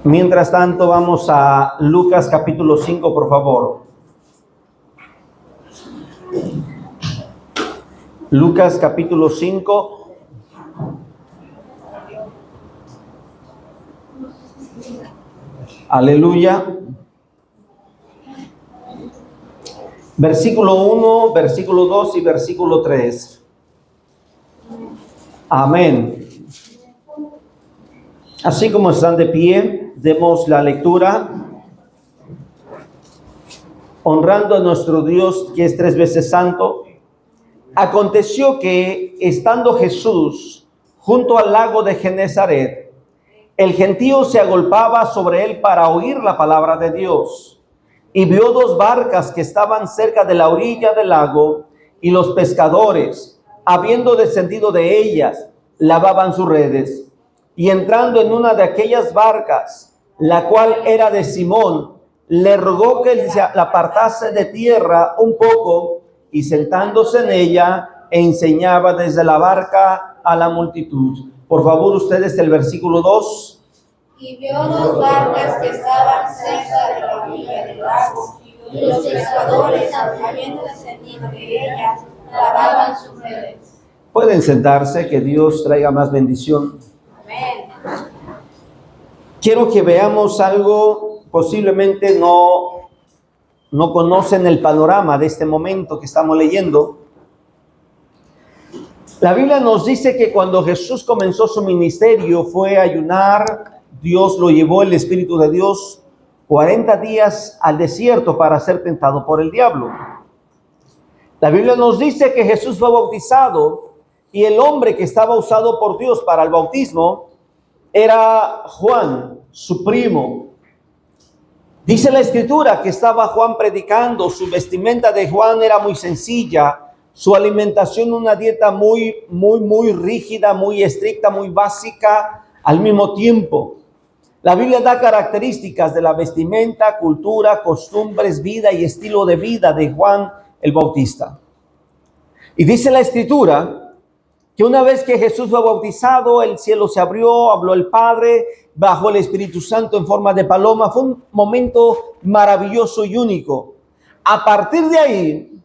Mientras tanto, vamos a Lucas capítulo 5, por favor. Lucas capítulo 5. Aleluya. Versículo 1, versículo 2 y versículo 3. Amén. Así como están de pie, demos la lectura, honrando a nuestro Dios, que es 3 veces santo. Aconteció que, estando Jesús junto al lago de Genezaret, el gentío se agolpaba sobre él para oír la palabra de Dios. Y vio 2 barcas que estaban cerca de la orilla del lago, y los pescadores, habiendo descendido de ellas, lavaban sus redes. Y entrando en una de aquellas barcas, la cual era de Simón, le rogó que la apartase de tierra un poco, y sentándose en ella, enseñaba desde la barca a la multitud. Por favor, ustedes el versículo 2. Y vio 2 barcas que estaban cerca de la orilla del lago, y los pescadores, habiendo descendido de ellas, lavaban sus redes. Pueden sentarse, que Dios traiga más bendición. Amén. Quiero que veamos algo, posiblemente no conocen el panorama de este momento que estamos leyendo. La Biblia nos dice que cuando Jesús comenzó su ministerio fue a ayunar. Dios lo llevó, el Espíritu de Dios, 40 días al desierto para ser tentado por el diablo. La Biblia nos dice que Jesús fue bautizado y el hombre que estaba usado por Dios para el bautismo era Juan, su primo. Dice la Escritura que estaba Juan predicando. Su vestimenta de Juan era muy sencilla, su alimentación una dieta muy rígida, muy estricta, muy básica al mismo tiempo. La Biblia da características de la vestimenta, cultura, costumbres, vida y estilo de vida de Juan el Bautista. Y dice la Escritura que una vez que Jesús fue bautizado, el cielo se abrió, habló el Padre, bajó el Espíritu Santo en forma de paloma. Fue un momento maravilloso y único. A partir de ahí,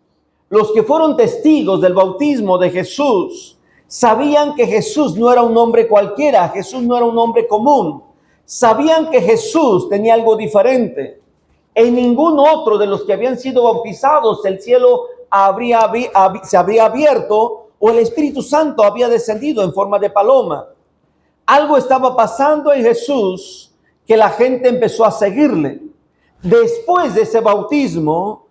los que fueron testigos del bautismo de Jesús sabían que Jesús no era un hombre cualquiera, Jesús no era un hombre común. Sabían que Jesús tenía algo diferente. En ningún otro de los que habían sido bautizados el cielo se habría abierto, o el Espíritu Santo había descendido en forma de paloma. Algo estaba pasando en Jesús que la gente empezó a seguirle. Después de ese bautismo,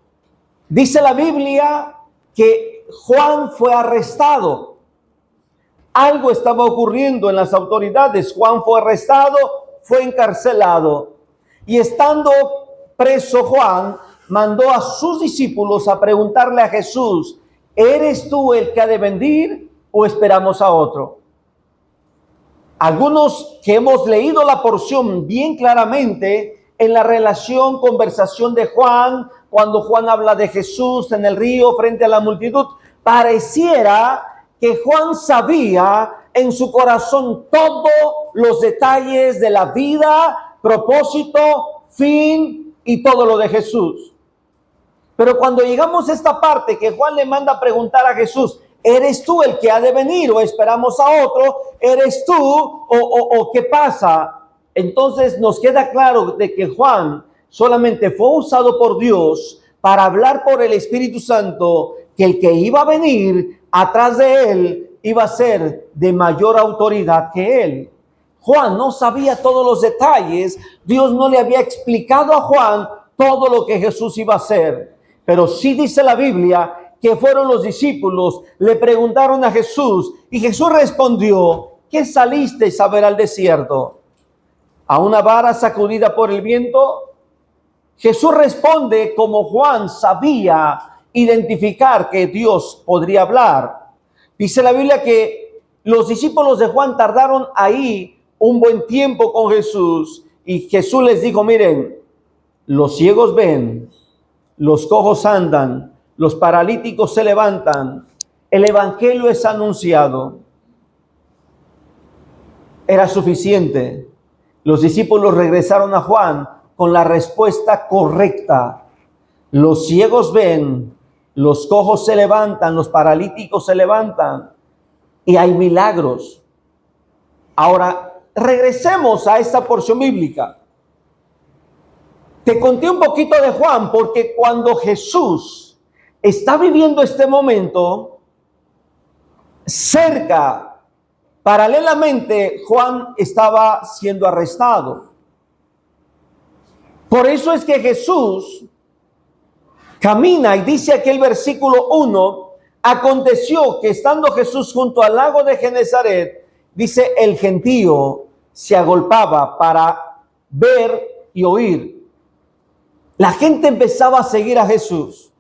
dice la Biblia que Juan fue arrestado. Algo estaba ocurriendo en las autoridades. Juan fue arrestado, fue encarcelado. Y estando preso Juan, mandó a sus discípulos a preguntarle a Jesús: ¿eres tú el que ha de venir o esperamos a otro? Algunos que hemos leído la porción bien claramente en la conversación de Juan, cuando Juan habla de Jesús en el río frente a la multitud, pareciera que Juan sabía en su corazón todos los detalles de la vida, propósito, fin y todo lo de Jesús. Pero cuando llegamos a esta parte que Juan le manda a preguntar a Jesús: ¿eres tú el que ha de venir o esperamos a otro? ¿Eres tú o qué pasa? Entonces nos queda claro de que Juan solamente fue usado por Dios para hablar por el Espíritu Santo que el que iba a venir atrás de él iba a ser de mayor autoridad que él. Juan no sabía todos los detalles. Dios no le había explicado a Juan todo lo que Jesús iba a hacer. Pero sí dice la Biblia que fueron los discípulos, le preguntaron a Jesús y Jesús respondió: ¿qué salisteis a ver al desierto? ¿A una vara sacudida por el viento? Jesús responde como Juan sabía identificar que Dios podría hablar. Dice la Biblia que los discípulos de Juan tardaron ahí un buen tiempo con Jesús y Jesús les dijo: miren, los ciegos ven, los cojos andan, los paralíticos se levantan, el evangelio es anunciado. Era suficiente. Los discípulos regresaron a Juan con la respuesta correcta. Los ciegos ven, los cojos se levantan, los paralíticos se levantan y hay milagros. Ahora, regresemos a esta porción bíblica. Te conté un poquito de Juan porque cuando Jesús está viviendo este momento, cerca, paralelamente, Juan estaba siendo arrestado. Por eso es que Jesús camina y dice aquí el versículo 1, aconteció que estando Jesús junto al lago de Genesaret, dice, el gentío se agolpaba para ver y oír. La gente empezaba a seguir a Jesús.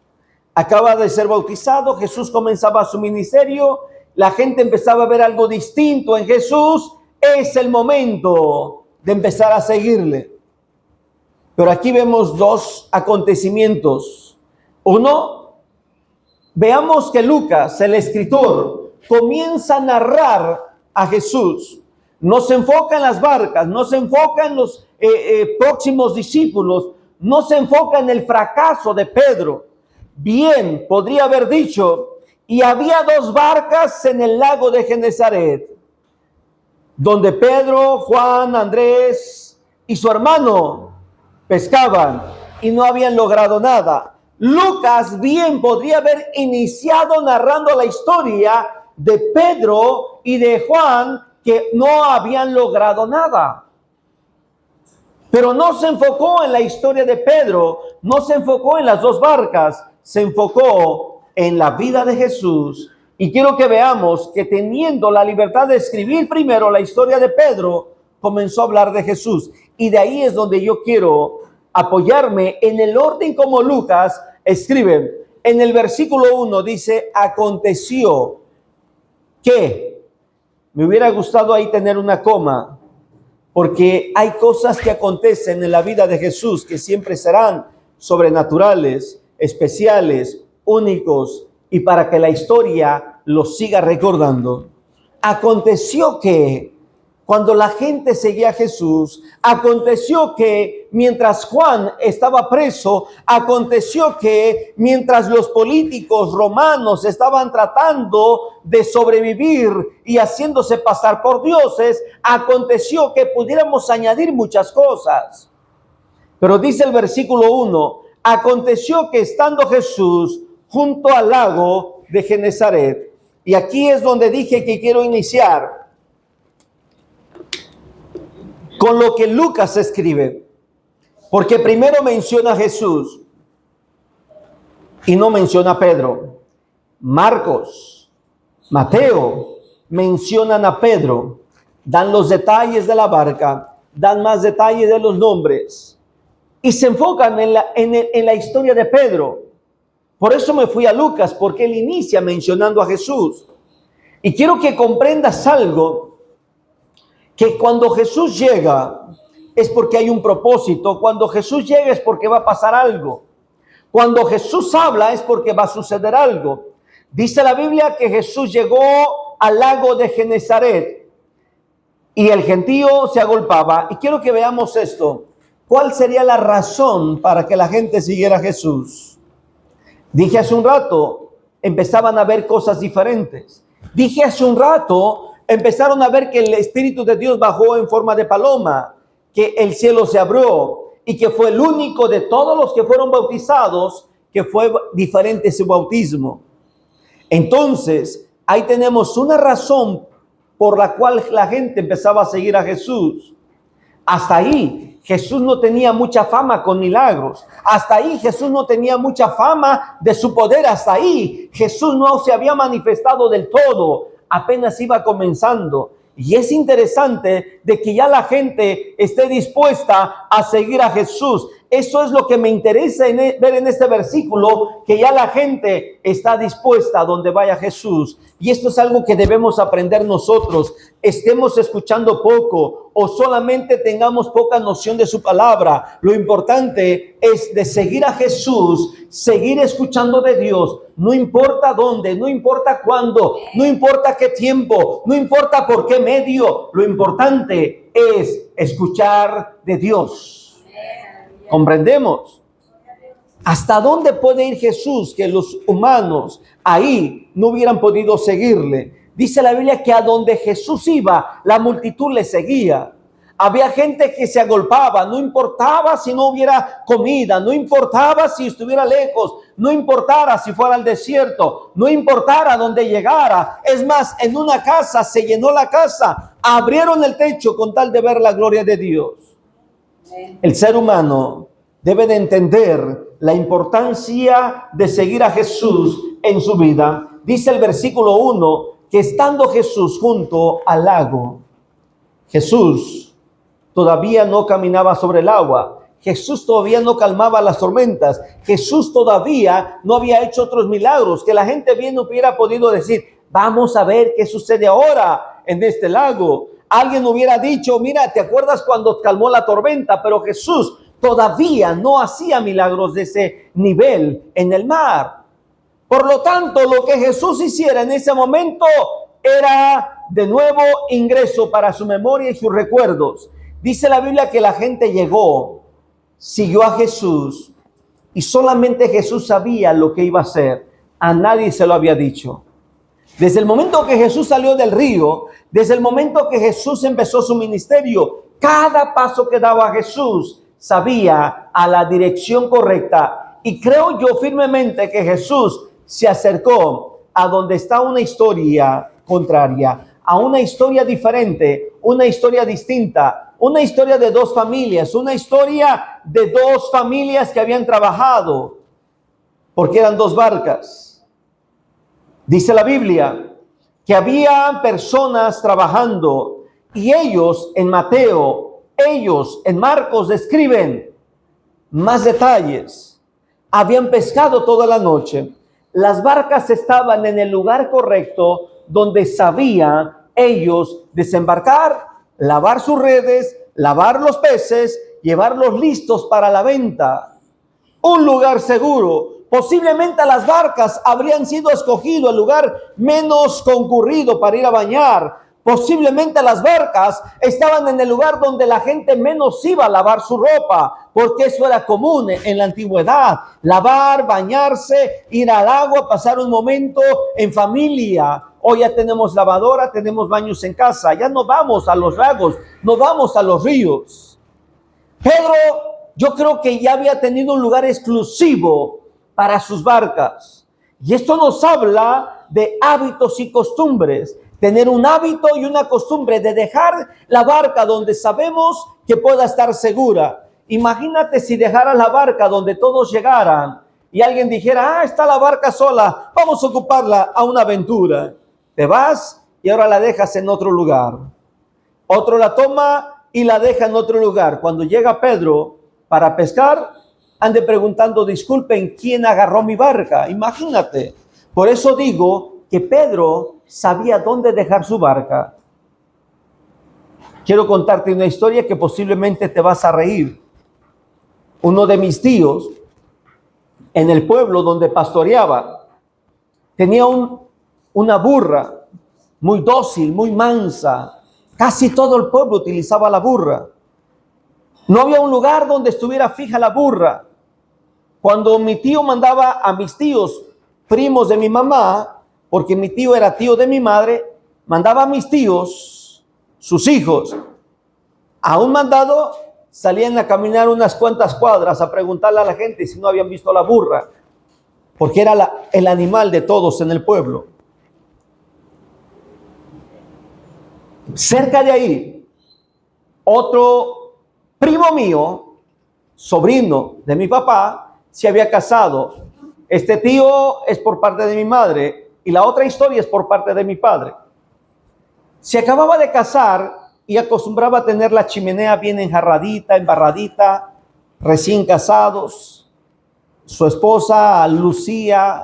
Acaba de ser bautizado, Jesús comenzaba su ministerio, la gente empezaba a ver algo distinto en Jesús. Es el momento de empezar a seguirle. Pero aquí vemos dos acontecimientos. Uno, veamos que Lucas, el escritor, comienza a narrar a Jesús. No se enfoca en las barcas, no se enfoca en los próximos discípulos, no se enfoca en el fracaso de Pedro. Bien, podría haber dicho, y había dos barcas en el lago de Genesaret, donde Pedro, Juan, Andrés y su hermano pescaban y no habían logrado nada. Lucas bien podría haber iniciado narrando la historia de Pedro y de Juan que no habían logrado nada. Pero no se enfocó en la historia de Pedro, no se enfocó en las dos barcas, se enfocó en la vida de Jesús. Y quiero que veamos que teniendo la libertad de escribir primero la historia de Pedro, comenzó a hablar de Jesús. Y de ahí es donde yo quiero apoyarme en el orden como Lucas escribe. En el versículo 1 dice, aconteció que, me hubiera gustado ahí tener una coma, porque hay cosas que acontecen en la vida de Jesús que siempre serán sobrenaturales, especiales, únicos, y para que la historia los siga recordando. Aconteció que cuando la gente seguía a Jesús, aconteció que mientras Juan estaba preso, aconteció que mientras los políticos romanos estaban tratando de sobrevivir y haciéndose pasar por dioses, aconteció que pudiéramos añadir muchas cosas. Pero dice el versículo 1, aconteció que estando Jesús junto al lago de Genesaret, y aquí es donde dije que quiero iniciar con lo que Lucas escribe, porque primero menciona a Jesús y no menciona a Pedro. Marcos, Mateo mencionan a Pedro, dan los detalles de la barca, dan más detalles de los nombres y se enfocan en la historia de Pedro. Por eso me fui a Lucas, porque él inicia mencionando a Jesús. Y quiero que comprendas algo, que cuando Jesús llega es porque hay un propósito. Cuando Jesús llega es porque va a pasar algo. Cuando Jesús habla es porque va a suceder algo. Dice la Biblia que Jesús llegó al lago de Genesaret y el gentío se agolpaba. Y quiero que veamos esto. ¿Cuál sería la razón para que la gente siguiera a Jesús? Dije hace un rato, empezaban a ver cosas diferentes. Dije hace un rato, empezaron a ver que el Espíritu de Dios bajó en forma de paloma, que el cielo se abrió y que fue el único de todos los que fueron bautizados que fue diferente su bautismo. Entonces, ahí tenemos una razón por la cual la gente empezaba a seguir a Jesús. Hasta ahí, Jesús no tenía mucha fama con milagros. Hasta ahí, Jesús no tenía mucha fama de su poder. Hasta ahí, Jesús no se había manifestado del todo. Apenas iba comenzando. Y es interesante de que ya la gente esté dispuesta a seguir a Jesús. Eso es lo que me interesa ver en este versículo, que ya la gente está dispuesta a donde vaya Jesús. Y esto es algo que debemos aprender nosotros. Estemos escuchando poco o solamente tengamos poca noción de su palabra. Lo importante es de seguir a Jesús, seguir escuchando de Dios. No importa dónde, no importa cuándo, no importa qué tiempo, no importa por qué medio. Lo importante es escuchar de Dios. ¿Comprendemos? ¿Hasta dónde puede ir Jesús que los humanos ahí no hubieran podido seguirle? Dice la Biblia que a donde Jesús iba, la multitud le seguía. Había gente que se agolpaba, no importaba si no hubiera comida, no importaba si estuviera lejos, no importara si fuera al desierto, no importara dónde llegara. Es más, en una casa se llenó la casa, abrieron el techo con tal de ver la gloria de Dios. El ser humano debe de entender la importancia de seguir a Jesús en su vida. Dice el versículo 1 que estando Jesús junto al lago, Jesús todavía no caminaba sobre el agua. Jesús todavía no calmaba las tormentas. Jesús todavía no había hecho otros milagros que la gente bien hubiera podido decir, vamos a ver qué sucede ahora en este lago. Alguien hubiera dicho, mira, ¿te acuerdas cuando calmó la tormenta? Pero Jesús todavía no hacía milagros de ese nivel en el mar. Por lo tanto, lo que Jesús hiciera en ese momento era de nuevo ingreso para su memoria y sus recuerdos. Dice la Biblia que la gente llegó, siguió a Jesús y solamente Jesús sabía lo que iba a hacer. A nadie se lo había dicho. Desde el momento que Jesús salió del río, desde el momento que Jesús empezó su ministerio, cada paso que daba Jesús sabía a la dirección correcta. Y creo yo firmemente que Jesús se acercó a donde está una historia contraria, a una historia diferente, una historia distinta, una historia de dos familias, una historia de dos familias que habían trabajado, porque eran dos barcas. Dice la Biblia que había personas trabajando y ellos en Mateo, ellos en Marcos describen más detalles. Habían pescado toda la noche. Las barcas estaban en el lugar correcto donde sabían ellos desembarcar, lavar sus redes, lavar los peces, llevarlos listos para la venta. Un lugar seguro. Posiblemente las barcas habrían sido escogido el lugar menos concurrido para ir a bañar. Posiblemente las barcas estaban en el lugar donde la gente menos iba a lavar su ropa, porque eso era común en la antigüedad. Lavar, bañarse, ir al agua, pasar un momento en familia. Hoy ya tenemos lavadora, tenemos baños en casa. Ya no vamos a los lagos, no vamos a los ríos. Pedro, yo creo que ya había tenido un lugar exclusivo para sus barcas. Y esto nos habla de hábitos y costumbres. Tener un hábito y una costumbre de dejar la barca donde sabemos que pueda estar segura. Imagínate si dejaras la barca donde todos llegaran y alguien dijera, está la barca sola, vamos a ocuparla a una aventura. Te vas y ahora la dejas en otro lugar. Otro la toma y la deja en otro lugar. Cuando llega Pedro para pescar, ande preguntando, disculpen, ¿quién agarró mi barca? Imagínate. Por eso digo que Pedro sabía dónde dejar su barca. Quiero contarte una historia que posiblemente te vas a reír. Uno de mis tíos, en el pueblo donde pastoreaba, tenía una burra muy dócil, muy mansa. Casi todo el pueblo utilizaba la burra. No había un lugar donde estuviera fija la burra. Cuando mi tío mandaba a mis tíos, primos de mi mamá, porque mi tío era tío de mi madre, mandaba a mis tíos, sus hijos, a un mandado, salían a caminar unas cuantas cuadras a preguntarle a la gente si no habían visto la burra, porque era el animal de todos en el pueblo. Cerca de ahí, otro primo mío, sobrino de mi papá, se había casado. Este tío es por parte de mi madre y la otra historia es por parte de mi padre. Se acababa de casar y acostumbraba a tener la chimenea bien enjarradita, embarradita, recién casados. Su esposa lucía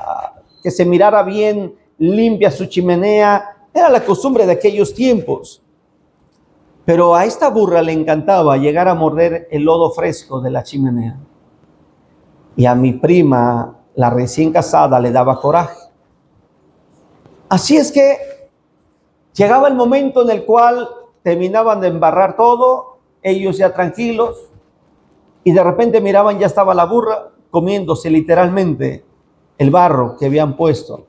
que se mirara bien limpia su chimenea. Era la costumbre de aquellos tiempos. Pero a esta burra le encantaba llegar a morder el lodo fresco de la chimenea. Y a mi prima, la recién casada, le daba coraje. Así es que llegaba el momento en el cual terminaban de embarrar todo, ellos ya tranquilos, y de repente miraban, ya estaba la burra comiéndose literalmente el barro que habían puesto.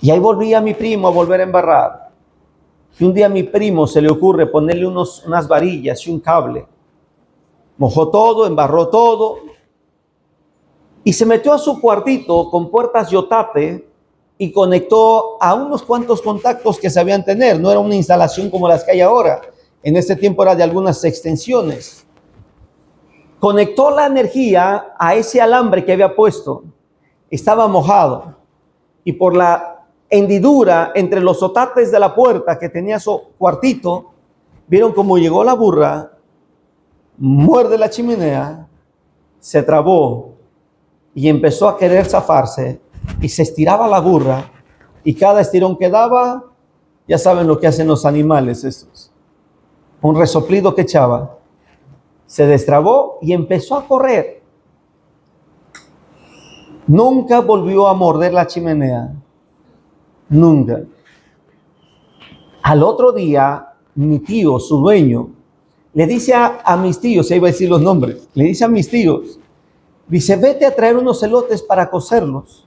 Y ahí volvía mi primo a volver a embarrar. Y un día a mi primo se le ocurre ponerle unas varillas y un cable. Mojó todo, embarró todo, y se metió a su cuartito con puertas yotate y conectó a unos cuantos contactos que sabían tener. No era una instalación como las que hay ahora. En ese tiempo era de algunas extensiones. Conectó la energía a ese alambre que había puesto. Estaba mojado. Y por la hendidura entre los sotates de la puerta que tenía su cuartito, vieron cómo llegó la burra, muerde la chimenea, se trabó y empezó a querer zafarse, y se estiraba la burra, y cada estirón que daba, ya saben lo que hacen los animales estos, un resoplido que echaba, se destrabó y empezó a correr. Nunca volvió a morder la chimenea, nunca. Al otro día, mi tío, su dueño, le dice a mis tíos, se iba a decir los nombres, le dice a mis tíos, dice, vete a traer unos elotes para cocerlos.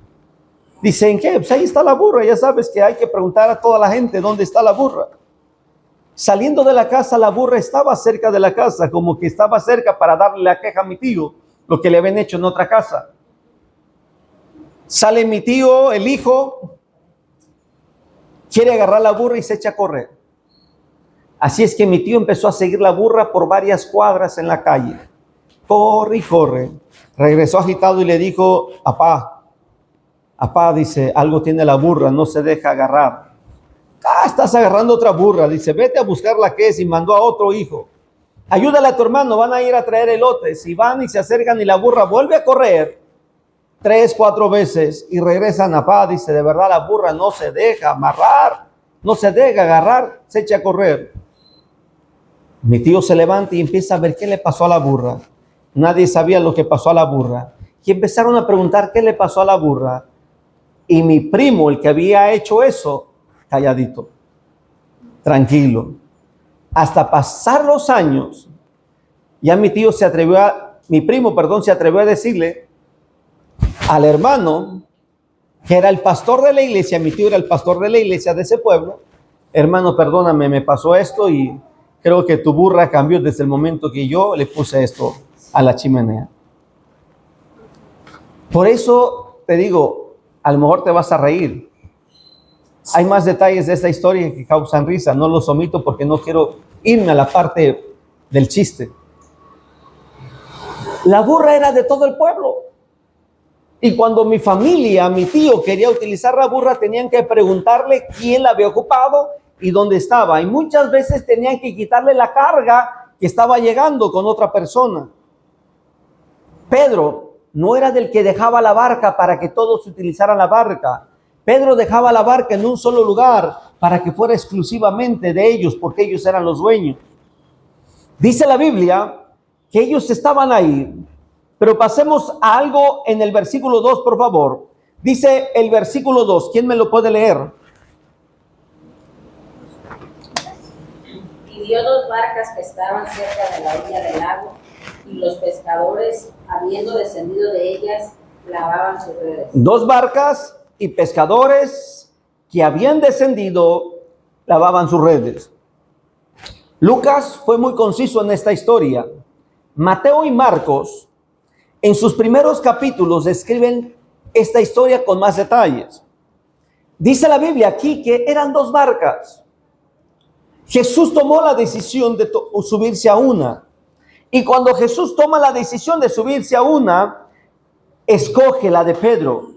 Dice, ¿en qué? Pues ahí está la burra, ya sabes que hay que preguntar a toda la gente dónde está la burra. Saliendo de la casa, la burra estaba cerca de la casa, como que estaba cerca para darle la queja a mi tío, lo que le habían hecho en otra casa. Sale mi tío, el hijo, quiere agarrar la burra y se echa a correr. Así es que mi tío empezó a seguir la burra por varias cuadras en la calle. Corre y corre. Regresó agitado y le dijo, apá, dice, algo tiene la burra, no se deja agarrar. Estás agarrando otra burra. Dice, vete a buscar la que es, y mandó a otro hijo. Ayúdale a tu hermano, van a ir a traer elotes. Y van y se acercan y la burra vuelve a correr 3, 4 veces y regresan. Apá, dice, de verdad la burra no se deja amarrar, no se deja agarrar, se echa a correr. Mi tío se levanta y empieza a ver qué le pasó a la burra. Nadie sabía lo que pasó a la burra. Y empezaron a preguntar qué le pasó a la burra. Y mi primo, el que había hecho eso, calladito, tranquilo. Hasta pasar los años, ya mi primo se atrevió a decirle al hermano, que era el pastor de la iglesia, mi tío era el pastor de la iglesia de ese pueblo, hermano, perdóname, me pasó esto y creo que tu burra cambió desde el momento que yo le puse esto a la chimenea. Por eso te digo, a lo mejor te vas a reír. Hay más detalles de esta historia que causan risa, no los omito porque no quiero irme a la parte del chiste. La burra era de todo el pueblo. Y cuando mi familia, mi tío quería utilizar la burra, tenían que preguntarle quién la había ocupado y dónde estaba. Y muchas veces tenían que quitarle la carga que estaba llegando con otra persona. Pedro no era del que dejaba la barca para que todos utilizaran la barca. Pedro dejaba la barca en un solo lugar para que fuera exclusivamente de ellos, porque ellos eran los dueños. Dice la Biblia que ellos estaban ahí, pero pasemos a algo en el versículo 2, por favor. Dice el versículo 2, ¿quién me lo puede leer? Y vio 2 barcas que estaban cerca de la orilla del lago, y los pescadores, habiendo descendido de ellas, lavaban sus redes. 2 barcas y pescadores que habían descendido lavaban sus redes. Lucas fue muy conciso en esta historia. Mateo y Marcos, en sus primeros capítulos, describen esta historia con más detalles. Dice la Biblia aquí que eran 2 barcas. Jesús tomó la decisión de subirse a una. Y cuando Jesús toma la decisión de subirse a una, escoge la de Pedro.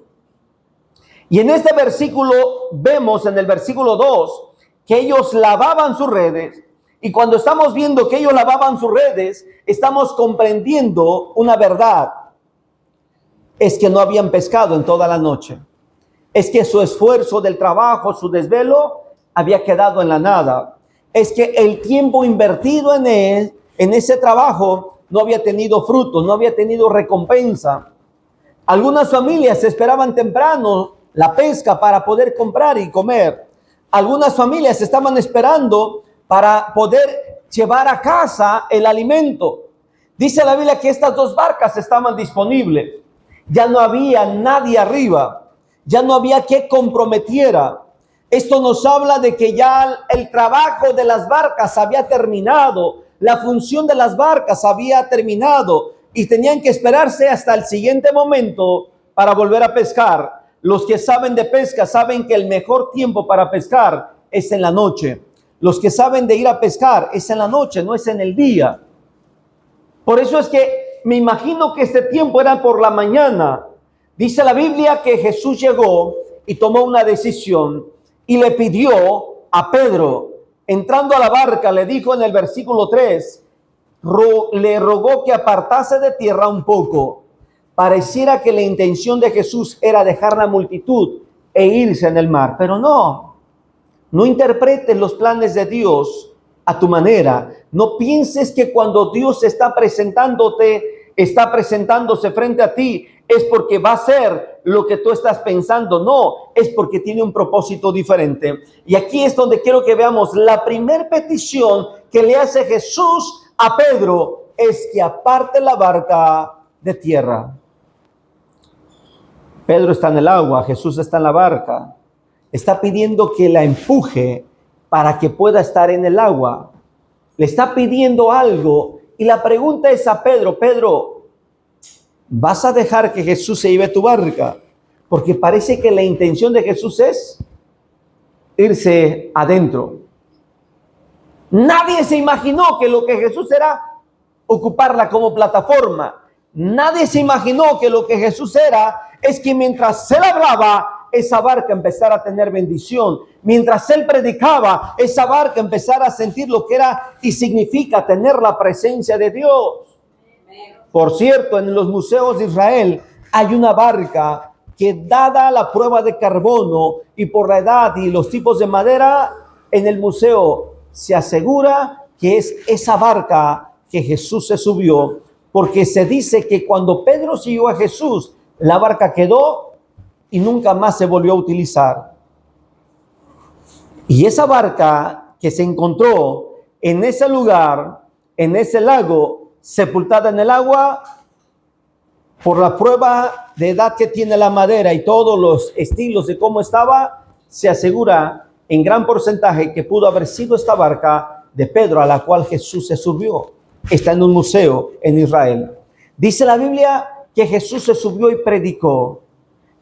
Y en este versículo vemos, en el versículo 2, que ellos lavaban sus redes. Y cuando estamos viendo que ellos lavaban sus redes, estamos comprendiendo una verdad. Es que no habían pescado en toda la noche. Es que su esfuerzo del trabajo, su desvelo, había quedado en la nada. Es que el tiempo invertido en él, en ese trabajo, no había tenido frutos, no había tenido recompensa. Algunas familias esperaban temprano la pesca para poder comprar y comer. Algunas familias estaban esperando para poder llevar a casa el alimento. Dice la Biblia que estas dos barcas estaban disponibles. Ya no había nadie arriba, ya no había que comprometiera. Esto nos habla de que ya el trabajo de las barcas había terminado, la función de las barcas había terminado y tenían que esperarse hasta el siguiente momento para volver a pescar. Los que saben de pesca saben que el mejor tiempo para pescar es en la noche. Los que saben de ir a pescar es en la noche, no es en el día. Por eso es que me imagino que este tiempo era por la mañana. Dice la Biblia que Jesús llegó y tomó una decisión y le pidió a Pedro, entrando a la barca, le dijo en el versículo 3, le rogó que apartase de tierra un poco. Pareciera que la intención de Jesús era dejar la multitud e irse en el mar, pero no interpretes los planes de Dios a tu manera. No pienses que cuando Dios está presentándose frente a ti, es porque va a ser lo que tú estás pensando. No, es porque tiene un propósito diferente. Y aquí es donde quiero que veamos la primera petición que le hace Jesús a Pedro, es que aparte la barca de tierra. Pedro está en el agua, Jesús está en la barca. Está pidiendo que la empuje para que pueda estar en el agua. Le está pidiendo algo y la pregunta es a Pedro, Pedro, ¿vas a dejar que Jesús se lleve tu barca? Porque parece que la intención de Jesús es irse adentro. Nadie se imaginó que lo que Jesús era ocuparla como plataforma. Nadie se imaginó que lo que Jesús era es que mientras él hablaba, esa barca empezara a tener bendición. Mientras él predicaba, esa barca empezara a sentir lo que era y significa tener la presencia de Dios. Por cierto, en los museos de Israel hay una barca que, dada la prueba de carbono y por la edad y los tipos de madera, en el museo se asegura que es esa barca que Jesús se subió, porque se dice que cuando Pedro siguió a Jesús, la barca quedó y nunca más se volvió a utilizar. Y esa barca que se encontró en ese lugar, en ese lago, sepultada en el agua, por la prueba de edad que tiene la madera y todos los estilos de cómo estaba, se asegura en gran porcentaje que pudo haber sido esta barca de Pedro a la cual Jesús se subió. Está en un museo en Israel. Dice la Biblia que Jesús se subió y predicó.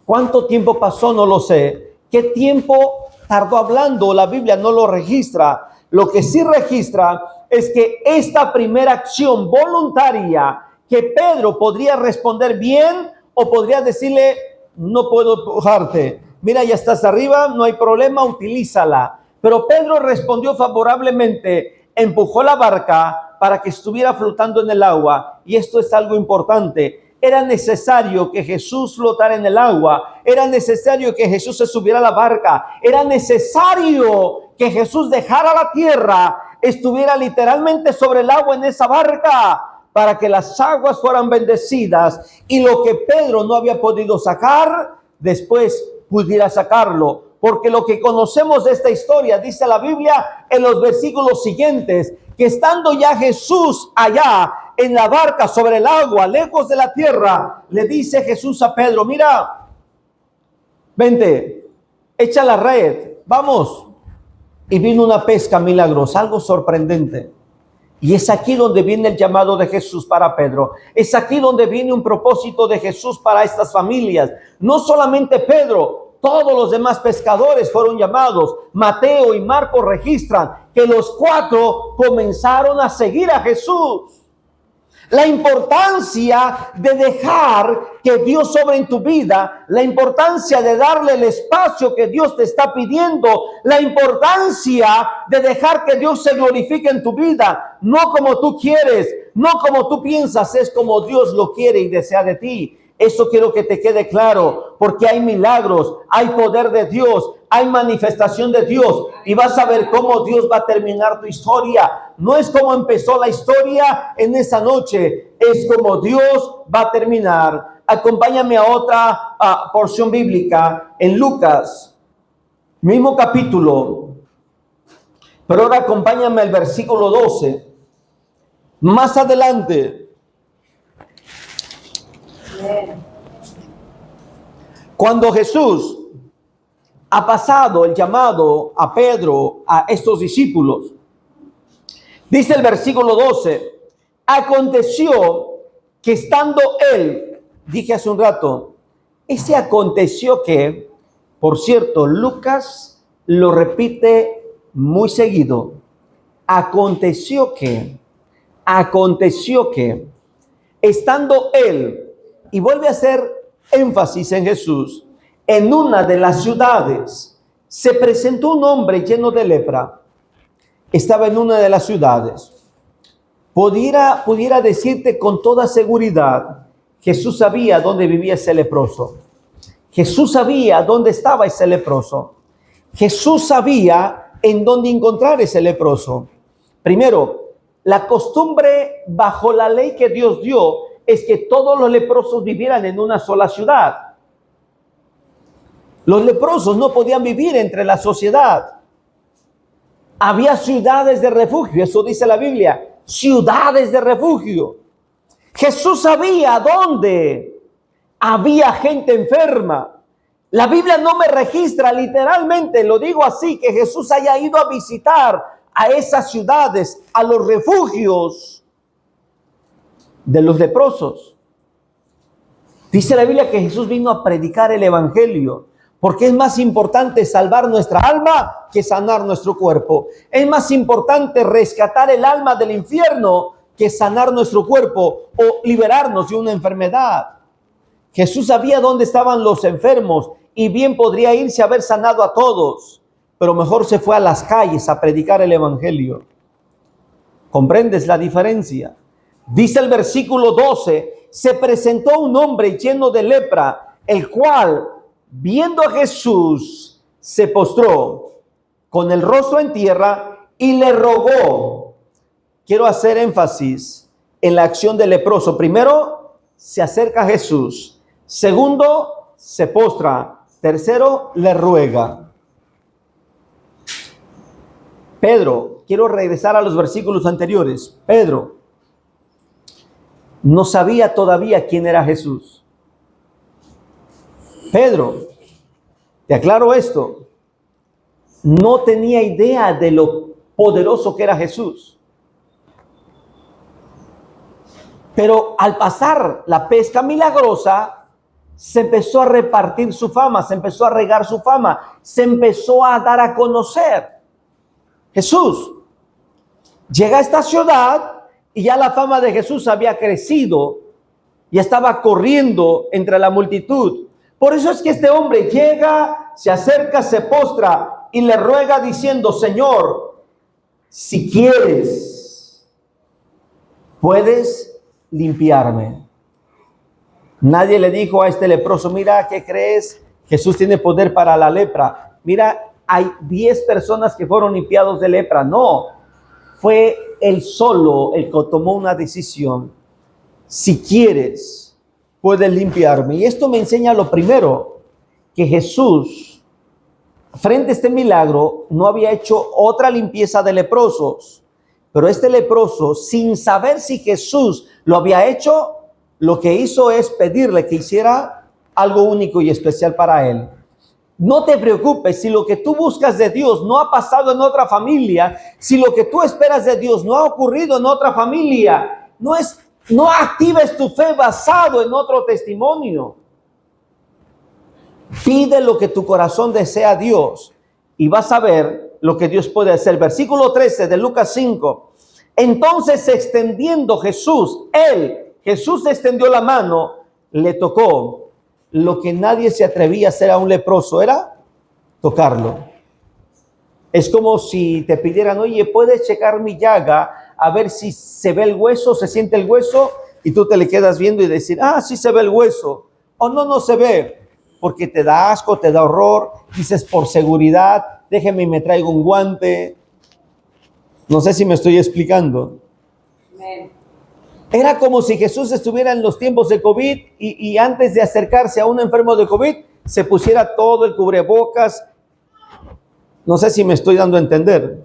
¿Cuánto tiempo pasó? No lo sé. ¿Qué tiempo tardó hablando? La Biblia no lo registra. Lo que sí registra es que esta primera acción voluntaria, que Pedro podría responder bien o podría decirle, no puedo empujarte. Mira, ya estás arriba, no hay problema, utilízala. Pero Pedro respondió favorablemente, empujó la barca para que estuviera flotando en el agua. Y esto es algo importante. Era necesario que Jesús flotara en el agua. Era necesario que Jesús se subiera a la barca. Era necesario que Jesús dejara la tierra, estuviera literalmente sobre el agua en esa barca, para que las aguas fueran bendecidas y lo que Pedro no había podido sacar, después pudiera sacarlo. Porque lo que conocemos de esta historia, dice la Biblia en los versículos siguientes, que estando ya Jesús allá en la barca sobre el agua, lejos de la tierra, le dice Jesús a Pedro, mira, vente, echa la red, vamos. Y vino una pesca milagrosa, algo sorprendente. Y es aquí donde viene el llamado de Jesús para Pedro. Es aquí donde viene un propósito de Jesús para estas familias. No solamente Pedro, todos los demás pescadores fueron llamados. Mateo y Marcos registran que los 4 comenzaron a seguir a Jesús. La importancia de dejar que Dios sobre en tu vida, la importancia de darle el espacio que Dios te está pidiendo, la importancia de dejar que Dios se glorifique en tu vida, no como tú quieres, no como tú piensas, es como Dios lo quiere y desea de ti. Eso quiero que te quede claro, porque hay milagros, hay poder de Dios, hay manifestación de Dios y vas a ver cómo Dios va a terminar tu historia. No es como empezó la historia en esa noche, es como Dios va a terminar. Acompáñame a otra porción bíblica en Lucas, mismo capítulo, Pero ahora acompáñame al versículo 12. Más adelante, cuando Jesús ha pasado el llamado a Pedro, a estos discípulos, dice el versículo 12, aconteció que estando él, dije hace un rato, ese aconteció que, por cierto, Lucas lo repite muy seguido, aconteció que, estando él, y vuelve a hacer énfasis en Jesús, en una de las ciudades, se presentó un hombre lleno de lepra. Estaba en una de las ciudades. Pudiera decirte con toda seguridad, Jesús sabía dónde vivía ese leproso. Jesús sabía dónde estaba ese leproso. Jesús sabía en dónde encontrar ese leproso. Primero, la costumbre bajo la ley que Dios dio es que todos los leprosos vivieran en una sola ciudad. Los leprosos no podían vivir entre la sociedad. Había ciudades de refugio, eso dice la Biblia, ciudades de refugio. Jesús sabía dónde había gente enferma. La Biblia no me registra literalmente, lo digo así, que Jesús haya ido a visitar a esas ciudades, a los refugios de los leprosos. Dice la Biblia que Jesús vino a predicar el evangelio, porque es más importante salvar nuestra alma que sanar nuestro cuerpo. Es más importante rescatar el alma del infierno que sanar nuestro cuerpo o liberarnos de una enfermedad. Jesús sabía dónde estaban los enfermos y bien podría irse a haber sanado a todos, pero mejor se fue a las calles a predicar el evangelio. ¿Comprendes la diferencia? Dice el versículo 12, se presentó un hombre lleno de lepra, el cual, viendo a Jesús, se postró con el rostro en tierra y le rogó. Quiero hacer énfasis en la acción del leproso. Primero, se acerca a Jesús. Segundo, se postra. Tercero, le ruega. Pedro, quiero regresar a los versículos anteriores. Pedro no sabía todavía quién era Jesús. Pedro, te aclaro esto, no tenía idea de lo poderoso que era Jesús. Pero al pasar la pesca milagrosa, se empezó a repartir su fama, se empezó a regar su fama, se empezó a dar a conocer. Jesús llega a esta ciudad y ya la fama de Jesús había crecido, ya estaba corriendo entre la multitud. Por eso es que este hombre llega, se acerca, se postra y le ruega diciendo, Señor, si quieres, puedes limpiarme. Nadie le dijo a este leproso, mira, ¿qué crees? Jesús tiene poder para la lepra. Mira, hay 10 personas que fueron limpiados de lepra. No, fue él solo el que tomó una decisión. Si quieres, puedes limpiarme. Y esto me enseña lo primero, que Jesús, frente a este milagro, no había hecho otra limpieza de leprosos. Pero este leproso, sin saber si Jesús lo había hecho, lo que hizo es pedirle que hiciera algo único y especial para él. No te preocupes si lo que tú buscas de Dios no ha pasado en otra familia, si lo que tú esperas de Dios no ha ocurrido en otra familia, no actives tu fe basado en otro testimonio. Pide lo que tu corazón desea a Dios y vas a ver lo que Dios puede hacer. Versículo 13 de Lucas 5. Entonces, extendiendo Jesús extendió la mano, le tocó. Lo que nadie se atrevía a hacer a un leproso era tocarlo. Es como si te pidieran, oye, ¿puedes checar mi llaga a ver si se ve el hueso, se siente el hueso? Y tú te le quedas viendo y decir, sí se ve el hueso. O no se ve, porque te da asco, te da horror. Dices, por seguridad, déjeme y me traigo un guante. No sé si me estoy explicando. Amén. Era como si Jesús estuviera en los tiempos de COVID y antes de acercarse a un enfermo de COVID, se pusiera todo el cubrebocas. No sé si me estoy dando a entender.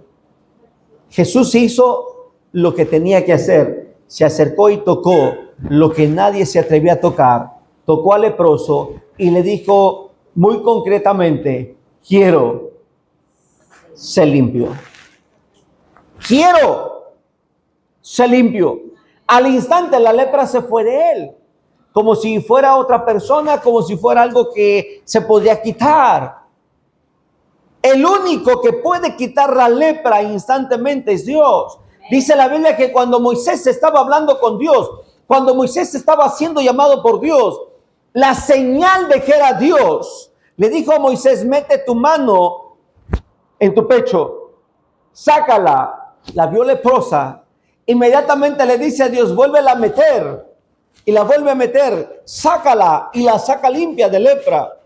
Jesús hizo lo que tenía que hacer. Se acercó y tocó lo que nadie se atrevía a tocar. Tocó al leproso y le dijo muy concretamente: quiero ser limpio. Quiero ser limpio. Al instante la lepra se fue de él, como si fuera otra persona, como si fuera algo que se podía quitar. El único que puede quitar la lepra instantáneamente es Dios. Dice la Biblia que cuando Moisés estaba hablando con Dios, cuando Moisés estaba siendo llamado por Dios, la señal de que era Dios, le dijo a Moisés: mete tu mano en tu pecho, sácala. La vio leprosa. Inmediatamente le dice a Dios: vuélvela a meter. Y la vuelve a meter, sácala, y la saca limpia de lepra.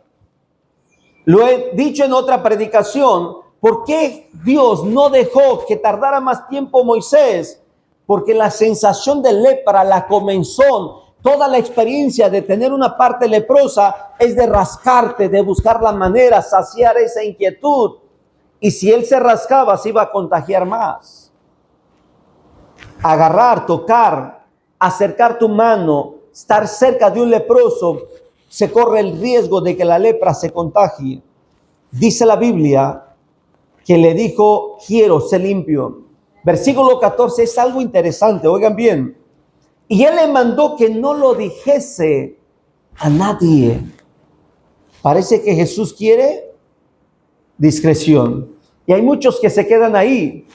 Lo he dicho en otra predicación. ¿Por qué Dios no dejó que tardara más tiempo Moisés? Porque la sensación de lepra, la comezón, toda la experiencia de tener una parte leprosa es de rascarte, de buscar la manera, saciar esa inquietud. Y si él se rascaba, se iba a contagiar más. Agarrar, tocar, acercar tu mano, estar cerca de un leproso, se corre el riesgo de que la lepra se contagie. Dice la Biblia que le dijo: quiero ser limpio. Versículo 14 es algo interesante, oigan bien. Y él le mandó que no lo dijese a nadie. Parece que Jesús quiere discreción. Y hay muchos que se quedan ahí.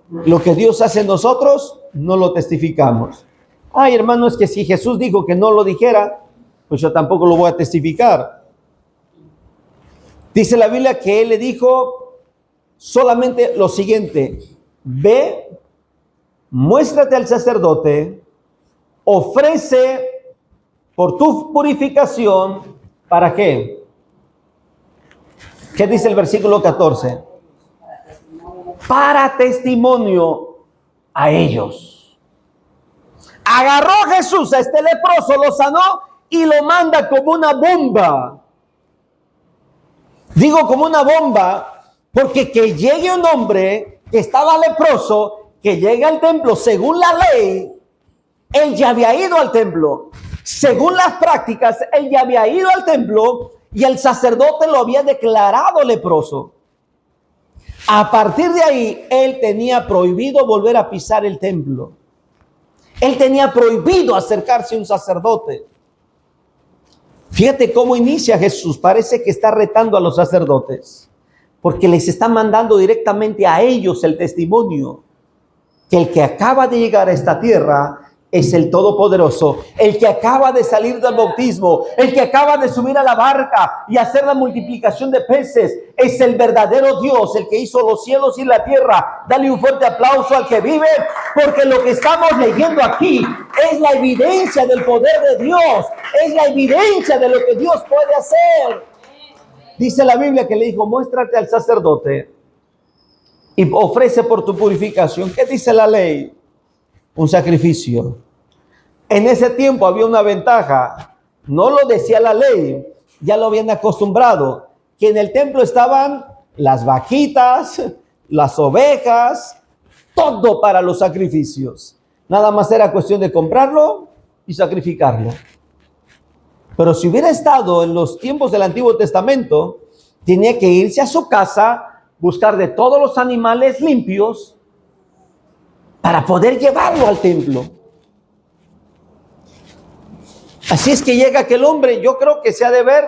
Lo que Dios hace en nosotros, no lo testificamos. Ay, hermano, es que si Jesús dijo que no lo dijera, pues yo tampoco lo voy a testificar. Dice la Biblia que él le dijo solamente lo siguiente: ve, muéstrate al sacerdote, ofrece por tu purificación, ¿para qué? ¿Qué dice el versículo 14? Para testimonio a ellos. Agarró Jesús a este leproso, lo sanó y lo manda como una bomba. Digo como una bomba porque que llegue un hombre que estaba leproso, que llegue al templo según la ley, él ya había ido al templo. Según las prácticas, él ya había ido al templo y el sacerdote lo había declarado leproso. A partir de ahí, él tenía prohibido volver a pisar el templo. Él tenía prohibido acercarse a un sacerdote. Fíjate cómo inicia Jesús. Parece que está retando a los sacerdotes, porque les está mandando directamente a ellos el testimonio que el que acaba de llegar a esta tierra es el Todopoderoso, el que acaba de salir del bautismo, el que acaba de subir a la barca y hacer la multiplicación de peces, es el verdadero Dios, el que hizo los cielos y la tierra. Dale un fuerte aplauso al que vive, porque lo que estamos leyendo aquí es la evidencia del poder de Dios, es la evidencia de lo que Dios puede hacer. Dice la Biblia que le dijo: muéstrate al sacerdote y ofrece por tu purificación. ¿Qué dice la ley? Un sacrificio. En ese tiempo había una ventaja. No lo decía la ley, ya lo habían acostumbrado, que en el templo estaban las vaquitas, las ovejas, todo para los sacrificios. Nada más era cuestión de comprarlo y sacrificarlo. Pero si hubiera estado en los tiempos del Antiguo Testamento, tenía que irse a su casa, buscar de todos los animales limpios para poder llevarlo al templo. Así es que llega aquel hombre, yo creo que se ha de ver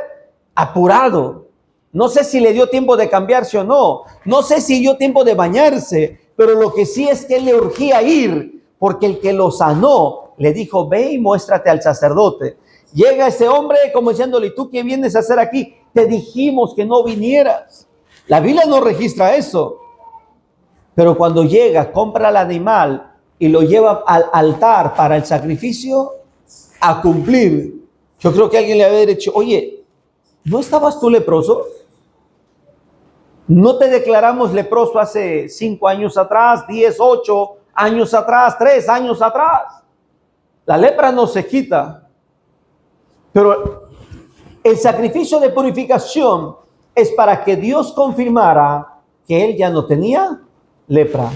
apurado. No sé si le dio tiempo de cambiarse o no. No sé si dio tiempo de bañarse, pero lo que sí es que le urgía ir, porque el que lo sanó le dijo: ve y muéstrate al sacerdote. Llega ese hombre como diciéndole: ¿y tú qué vienes a hacer aquí? Te dijimos que no vinieras. La Biblia no registra eso. Pero cuando llega, compra el animal y lo lleva al altar para el sacrificio, a cumplir. Yo creo que alguien le había dicho: oye, ¿no estabas tú leproso? ¿No te declaramos leproso hace 5 años atrás, 10, 8 años atrás, 3 años atrás? La lepra no se quita. Pero el sacrificio de purificación es para que Dios confirmara que él ya no tenía lepra.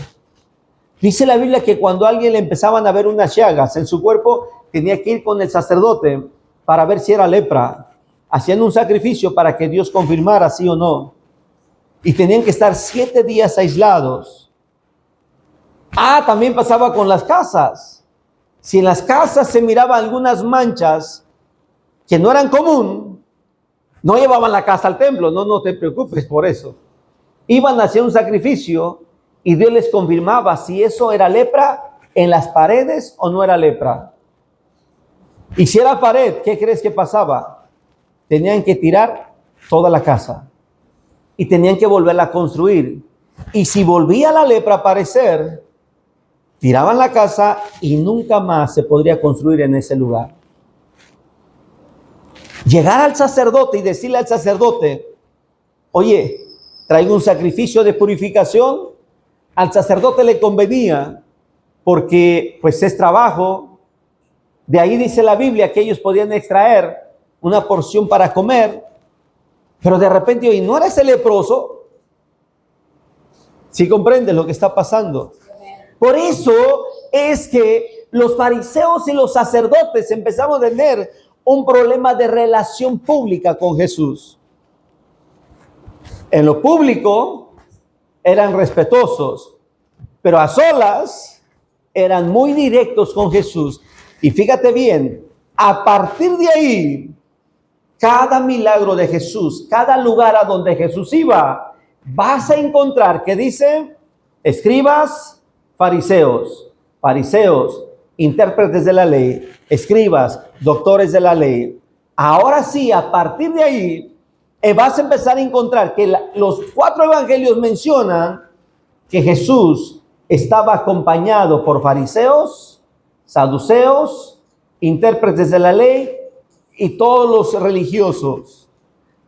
Dice la Biblia que cuando a alguien le empezaban a ver unas llagas en su cuerpo, tenía que ir con el sacerdote para ver si era lepra, haciendo un sacrificio para que Dios confirmara sí o no. Y tenían que estar 7 días aislados. También pasaba con las casas. Si en las casas se miraban algunas manchas que no eran común, no llevaban la casa al templo, no te preocupes por eso. Iban a hacer un sacrificio y Dios les confirmaba si eso era lepra en las paredes o no era lepra. Y si era pared, ¿qué crees que pasaba? Tenían que tirar toda la casa y tenían que volverla a construir. Y si volvía la lepra a aparecer, tiraban la casa y nunca más se podría construir en ese lugar. Llegar al sacerdote y decirle al sacerdote, oye, traigo un sacrificio de purificación. Al sacerdote le convenía porque pues es trabajo. De ahí dice la Biblia que ellos podían extraer una porción para comer, pero de repente, oye, ¿no eres el leproso? ¿Sí comprendes lo que está pasando? Por eso es que los fariseos y los sacerdotes empezaron a tener un problema de relación pública con Jesús. En lo público eran respetuosos, pero a solas eran muy directos con Jesús. Y fíjate bien, a partir de ahí, cada milagro de Jesús, cada lugar a donde Jesús iba, vas a encontrar que dice, escribas, fariseos, intérpretes de la ley, escribas, doctores de la ley. Ahora sí, a partir de ahí, vas a empezar a encontrar que los 4 evangelios mencionan que Jesús estaba acompañado por fariseos, saduceos, intérpretes de la ley y todos los religiosos.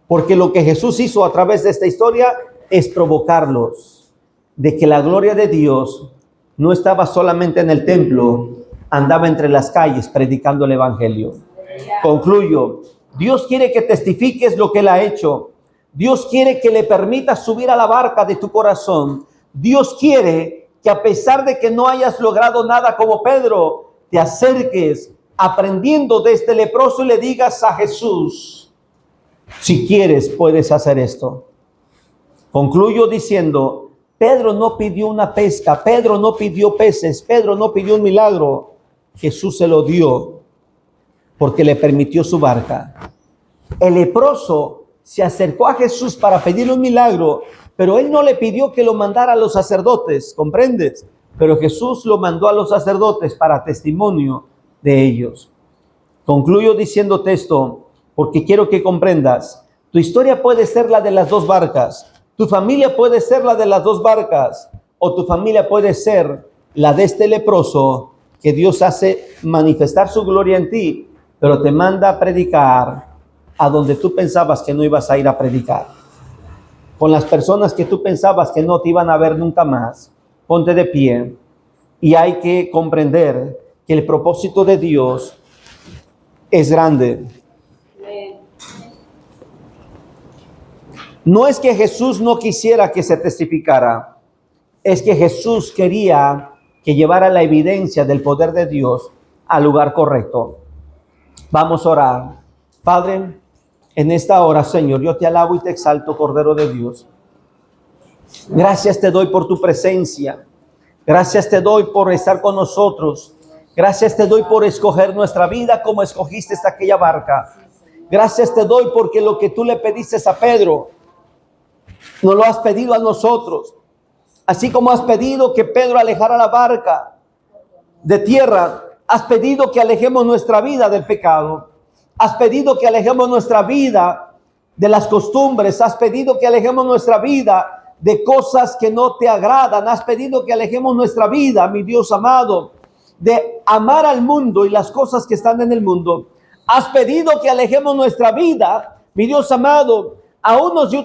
Porque lo que Jesús hizo a través de esta historia es provocarlos de que la gloria de Dios no estaba solamente en el templo, andaba entre las calles predicando el evangelio. Concluyo. Dios quiere que testifiques lo que Él ha hecho. Dios quiere que le permitas subir a la barca de tu corazón. Dios quiere que a pesar de que no hayas logrado nada como Pedro, te acerques aprendiendo de este leproso y le digas a Jesús, si quieres puedes hacer esto. Concluyo diciendo, Pedro no pidió una pesca, Pedro no pidió peces, Pedro no pidió un milagro. Jesús se lo dio porque le permitió su barca. El leproso se acercó a Jesús para pedirle un milagro, pero él no le pidió que lo mandara a los sacerdotes, ¿comprendes? Pero Jesús lo mandó a los sacerdotes para testimonio de ellos. Concluyo diciéndote esto porque quiero que comprendas. Tu historia puede ser la de las 2 barcas. Tu familia puede ser la de las 2 barcas. O tu familia puede ser la de este leproso que Dios hace manifestar su gloria en ti, pero te manda a predicar a donde tú pensabas que no ibas a ir a predicar. Con las personas que tú pensabas que no te iban a ver nunca más. Ponte de pie. Y hay que comprender que el propósito de Dios es grande. No es que Jesús no quisiera que se testificara, es que Jesús quería que llevara la evidencia del poder de Dios al lugar correcto. Vamos a orar. Padre, en esta hora, Señor, yo te alabo y te exalto, Cordero de Dios. Gracias te doy por tu presencia. Gracias te doy por estar con nosotros. Gracias te doy por escoger nuestra vida como escogiste aquella barca. Gracias te doy porque lo que tú le pediste a Pedro, no lo has pedido a nosotros. Así como has pedido que Pedro alejara la barca de tierra, has pedido que alejemos nuestra vida del pecado. Has pedido que alejemos nuestra vida de las costumbres. Has pedido que alejemos nuestra vida de cosas que no te agradan. Has pedido que alejemos nuestra vida, mi Dios amado, de amar al mundo y las cosas que están en el mundo. Has pedido que alejemos nuestra vida, mi Dios amado, a unos de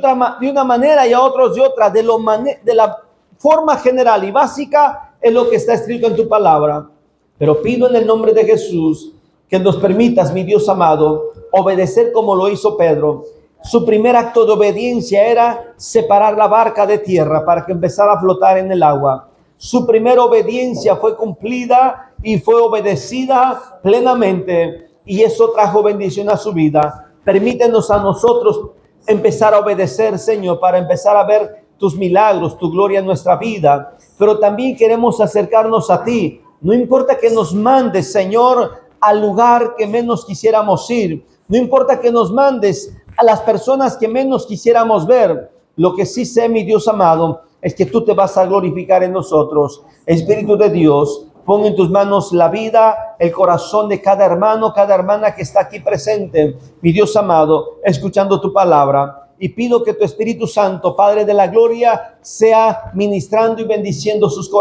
una manera y a otros de otra, de la forma general y básica es lo que está escrito en tu palabra. Pero pido en el nombre de Jesús que nos permitas, mi Dios amado, obedecer como lo hizo Pedro. Su primer acto de obediencia era separar la barca de tierra para que empezara a flotar en el agua. Su primera obediencia fue cumplida y fue obedecida plenamente, y eso trajo bendición a su vida. Permítenos a nosotros empezar a obedecer, Señor, para empezar a ver tus milagros, tu gloria en nuestra vida. Pero también queremos acercarnos a ti. No importa que nos mandes, Señor, al lugar que menos quisiéramos ir. No importa que nos mandes a las personas que menos quisiéramos ver. Lo que sí sé, mi Dios amado, es que tú te vas a glorificar en nosotros. Espíritu de Dios, pon en tus manos la vida, el corazón de cada hermano, cada hermana que está aquí presente, mi Dios amado, escuchando tu palabra. Y pido que tu Espíritu Santo, Padre de la gloria, sea ministrando y bendiciendo sus corazones.